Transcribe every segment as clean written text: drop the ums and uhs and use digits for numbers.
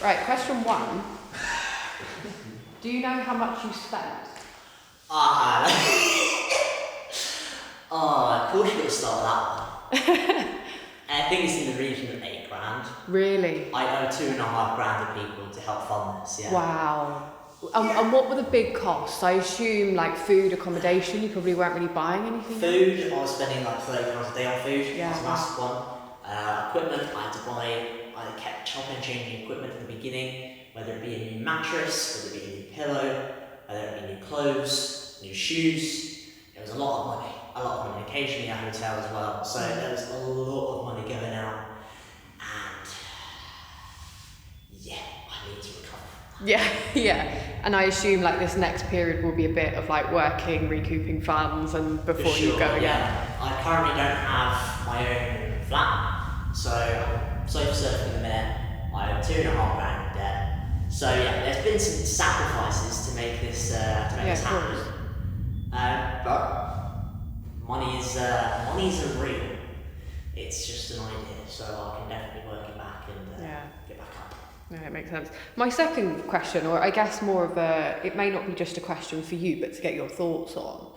Right, question 1. Do you know how much you spent? Of course you've got to start with that one. I think it's in the region of £8,000. Really? I owe £2,500 to people to help fund this, yeah. Wow. And what were the big costs? I assume like food, accommodation, you probably weren't really buying anything? Food, I was spending like £30 a day on food. Yeah. That's a massive one. Equipment, I had to buy, I kept chopping and changing equipment at the beginning, whether it be a new mattress, whether it be a new pillow, whether it be new clothes, new shoes. It was a lot of money. Occasionally a hotel as well. So there was a lot of money going out. And yeah, I need to recover. Yeah. And I assume like this next period will be a bit of like working, recouping funds and before you go again. Yeah. I currently don't have my own flat, so I'm sofa surfing in the minute. I have £2,500 debt. So yeah, there's been some sacrifices to make this this happen. But money isn't real. It's just an idea, so I can definitely work it back and get back up. Yeah, it makes sense. My second question, or I guess more of it may not be just a question for you, but to get your thoughts on,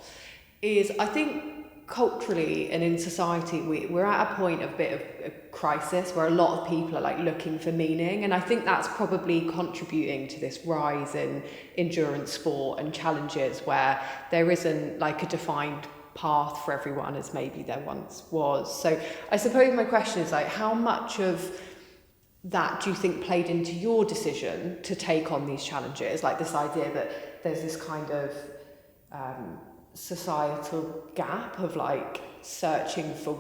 is I think culturally and in society we're at a point of a bit of a crisis where a lot of people are like looking for meaning, and I think that's probably contributing to this rise in endurance sport and challenges where there isn't like a defined path for everyone as maybe there once was. So I suppose my question is like, how much of that do you think played into your decision to take on these challenges? Like this idea that there's this kind of societal gap of like searching for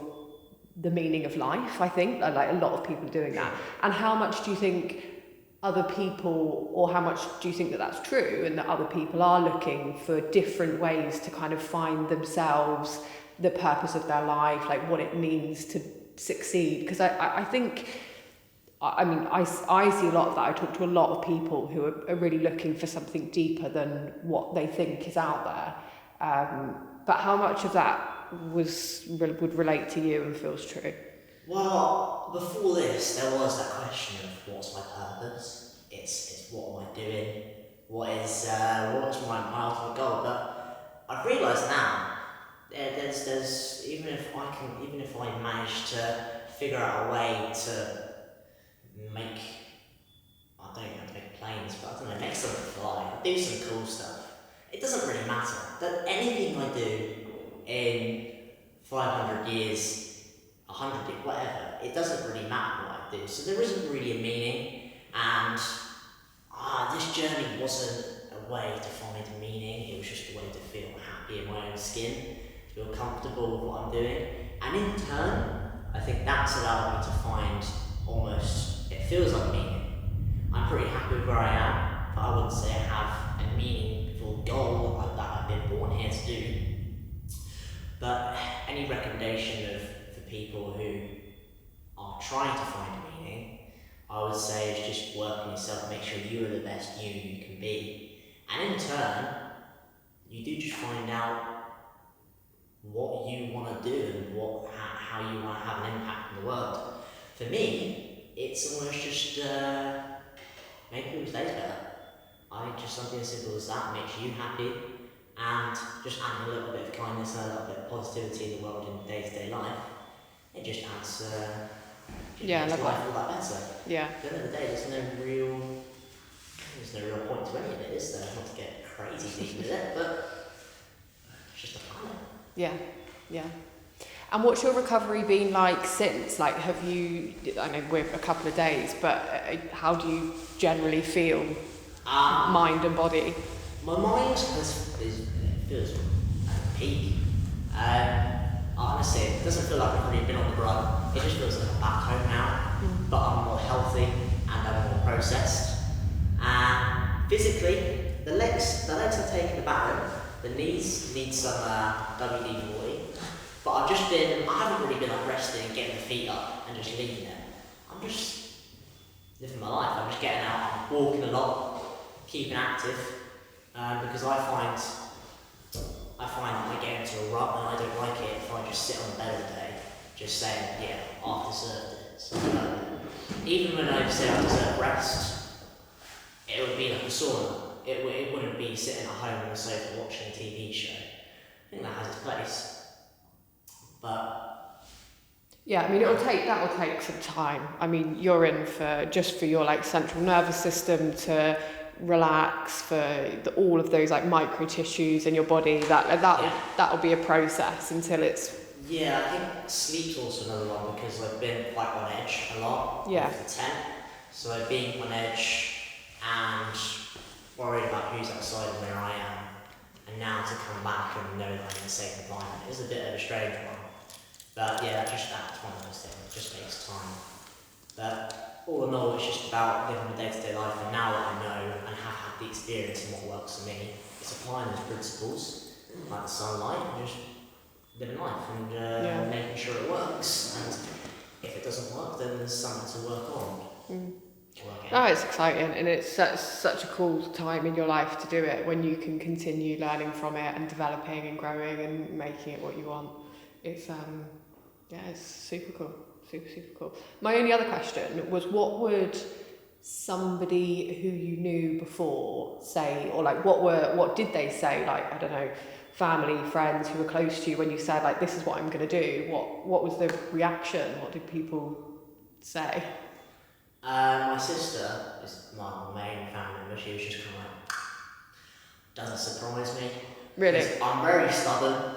the meaning of life, I think, like a lot of people doing that. And how much do you think other people, or how much do you think that that's true and that other people are looking for different ways to kind of find themselves, the purpose of their life, like what it means to succeed? Because I think, I mean, I see a lot of that. I talk to a lot of people who are really looking for something deeper than what they think is out there. But how much of that would relate to you and feels true? Well, before this, there was that question of what's my purpose? It's what am I doing? What's my ultimate goal? But I've realised now there's even if I manage to figure out a way to make, I don't know how to make planes, but I don't know, make something fly, do some cool stuff. It doesn't really matter. That anything I do in 500 years, 100 years, whatever, it doesn't really matter what I do. So there isn't really a meaning, and this journey wasn't a way to find a meaning, it was just a way to feel happy in my own skin, to feel comfortable with what I'm doing. And in turn, I think that's allowed me to find almost, it feels like meaning. I'm pretty happy with where I am, but I wouldn't say I have a meaningful goal like that I've been born here to do. But any recommendation for people who are trying to find a meaning, I would say is just work on yourself, make sure you are the best you can be. And in turn, you do just find out what you want to do and how you want to have an impact in the world. For me, it's almost just make people's days better. I think just something as simple as that makes you happy, and just adding a little bit of kindness and a little bit of positivity in the world in day-to-day life, it just adds makes life all that better. Yeah. At the end of the day, there's no real point to any of it, is there? Not to get crazy deep with it, but it's just a planet. Yeah. And what's your recovery been like since? Like, have you, I know we're a couple of days, but how do you generally feel, mind and body? My mind feels at a peak. Honestly, it doesn't feel like I've really been on the run. It just feels like I'm back home now, but I'm more healthy and I'm more processed. And physically, the legs are taking the baton. The knees need some WD-40. But I haven't really been like resting and getting the feet up and just leaving it. I'm just living my life. I'm just getting out, I'm walking a lot, keeping active, because I find that I get into a rut and I don't like it if I just sit on the bed all day, just saying, yeah, I've deserved it. So, even when I say I deserve rest, it would be like a sauna. It wouldn't be sitting at home on the sofa watching a TV show. I think that has its place. But yeah, I mean, that will take some time. I mean, you're in for your like central nervous system to relax, for all of those like micro tissues in your body. That'll be a process until it's. Yeah, I think sleep's also another one because I've been quite on edge a lot. Yeah. With the tent, so I've been on edge and worried about who's outside and where I am, and now to come back and know that I'm in a safe environment is a bit of a strange one. But yeah, that's one of those things. It just takes time. But all in all, it's just about living the day-to-day life, and now that I know and have had the experience in what works for me, it's applying those principles, like the sunlight, and just living life and making sure it works. And if it doesn't work, then there's something to work on. Oh, it's exciting, and it's such a cool time in your life to do it when you can continue learning from it and developing and growing and making it what you want. It's it's super cool, super cool. My only other question was, what would somebody who you knew before say, or like what did they say? Like, I don't know, family, friends who were close to you when you said like, this is what I'm going to do. What was the reaction? What did people say? My sister is my main family member. She was just kind of like, doesn't surprise me. Really? 'Cause I'm very stubborn.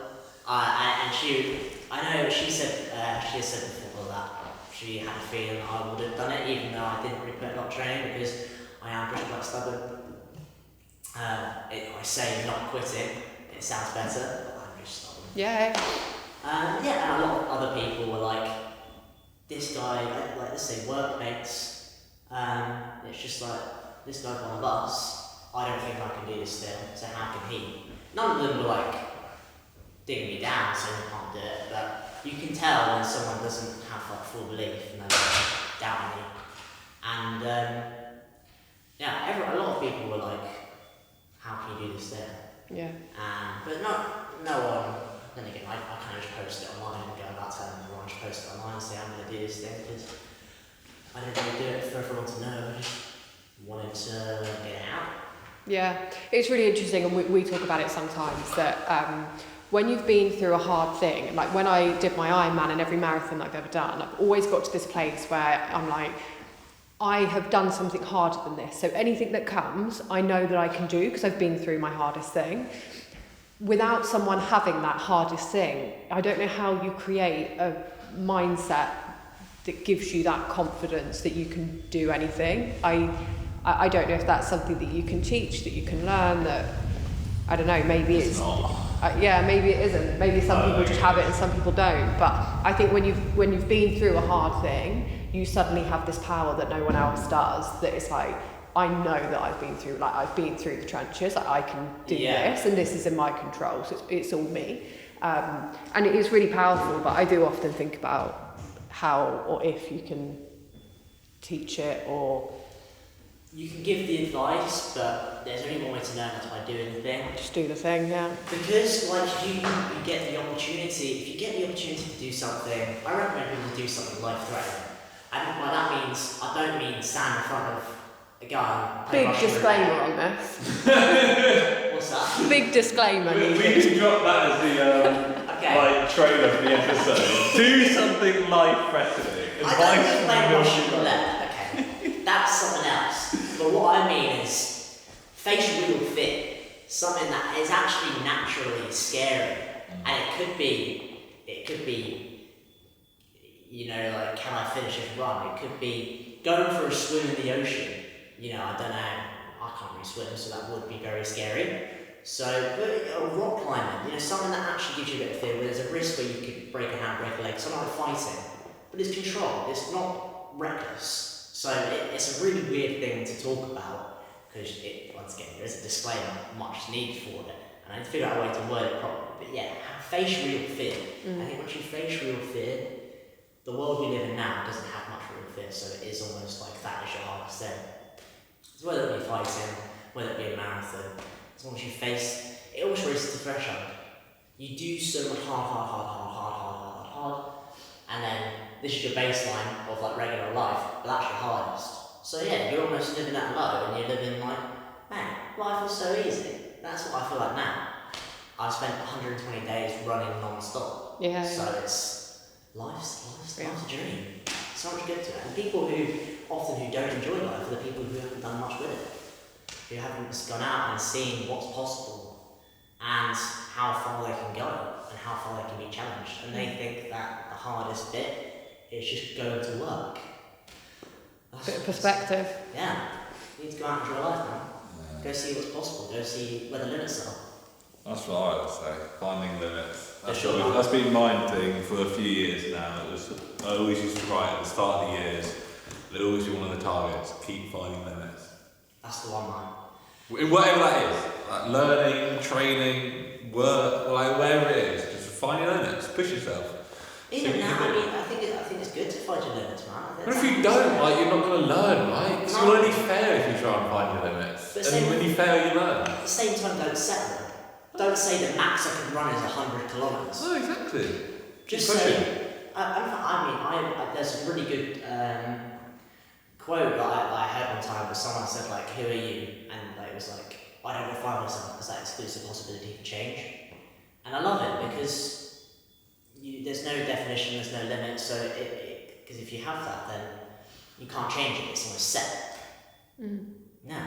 And she said before that she had a feeling I would have done it, even though I didn't really put a lot of training, because I am just quite stubborn. I say not quitting, it sounds better, but I'm just stubborn. Yeah. And a lot of other people were like, this guy, like let's say workmates, it's just like, this guy's one of us, I don't think I can do this still, so how can he? None of them were like digging me down saying I can't do it, but you can tell when someone doesn't have like full belief and they're doubting you. And a lot of people were like, how can you do this then? Yeah. But no one, then again, I kind of just post it online and go about telling everyone, just post it online and say I'm going to do this thing, because I didn't really do it for everyone to know, I just wanted to get it out. Yeah, it's really interesting, and we talk about it sometimes, that when you've been through a hard thing, like when I did my Ironman and every marathon that I've ever done, I've always got to this place where I'm like, I have done something harder than this, so anything that comes, I know that I can do because I've been through my hardest thing. Without someone having that hardest thing, I don't know how you create a mindset that gives you that confidence that you can do anything. I don't know if that's something that you can teach, that you can learn, that, I don't know, maybe it's maybe it isn't. Maybe some people just have it and some people don't. But I think when you've been through a hard thing, you suddenly have this power that no one else does, that it's like, I know that I've been through the trenches, like I can do this, and this is in my control, so it's all me. And it is really powerful, but I do often think about how or if you can teach it, or you can give the advice, but there's only one way to learn, that's by doing the thing. Just do the thing, yeah. Because like you get the opportunity, if you get the opportunity to do something, I recommend people to do something life-threatening. And by that means, I don't mean stand in front of a guy. Big disclaimer on this. What's that? Big disclaimer. We can drop that as the trailer for the episode. Do something life-threatening. I don't think like washing your leg. Okay, that's something else. But what I mean is facial real fit, something that is actually naturally scary, and it could be, you know, like, can I finish this run? It could be going for a swim in the ocean. You know, I don't know, I can't really swim, so that would be very scary. So, but rock climbing, you know, something that actually gives you a bit of fear, where there's a risk where you could break a hand, break a leg, something like fighting. But it's controlled, it's not reckless. So it's a really weird thing to talk about, because once again, there is a disclaimer, much need for it. And I need to figure out a way to word it properly. But yeah, face real fear. I think once you face real fear, the world we live in now doesn't have much real fear, so it is almost like that is your hardest thing. So whether it be fighting, whether it be a marathon, as long as you face, it always raises the threshold. You do so much hard, and then this is your baseline of like regular life, but that's your hardest. So yeah, you're almost living at low and you're living like, man, life is so easy. That's what I feel like now. I've spent 120 days running non-stop. Yeah. So it's life's a dream. So much good to it. And people who don't enjoy life are the people who haven't done much with it. Who haven't gone out and seen what's possible and how far they can go and how far they can be challenged. And they think that the hardest bit is just going to work. Bit of perspective. Yeah. You need to go out and enjoy life, man. Go see what's possible. Go see where the limits are. That's what I would say. Finding limits. Sure. That's been my thing for a few years now. I always used to write at the start of the years. It'd always be one of the targets. Keep finding limits. That's the one, man. In whatever that is, like learning, training, work, like wherever it is, just find your limits. Push yourself. Even now, I think it's good to find your limits, man. But if you don't, like, you're not going to learn, right? Because you'll only fail if you try and find your limits. But And when you fail, you learn. At the same time, don't settle. Don't say the max I can run is 100 kilometres. Oh, exactly. Just Keep pushing. say. There's a really good quote that I heard one time where someone said, like, who are you? And like, it was like, I don't define myself as that exclusive possibility for change. And I love it because there's no definition, there's no limit, so because if you have that, then you can't change it, it's almost set. No.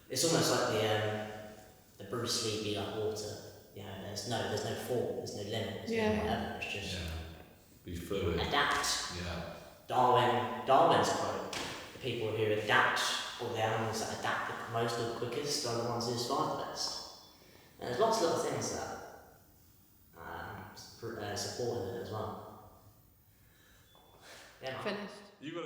It's almost like the Bruce Lee be like water. You know, there's no form, there's no limit, there's no whatever, it's just be fluid. adapt. Yeah. Darwin's quote, the people who adapt, or the animals that adapt the most or the quickest are the ones who survive the best. And there's lots of little things that supported it as well. Yeah. Finished. You got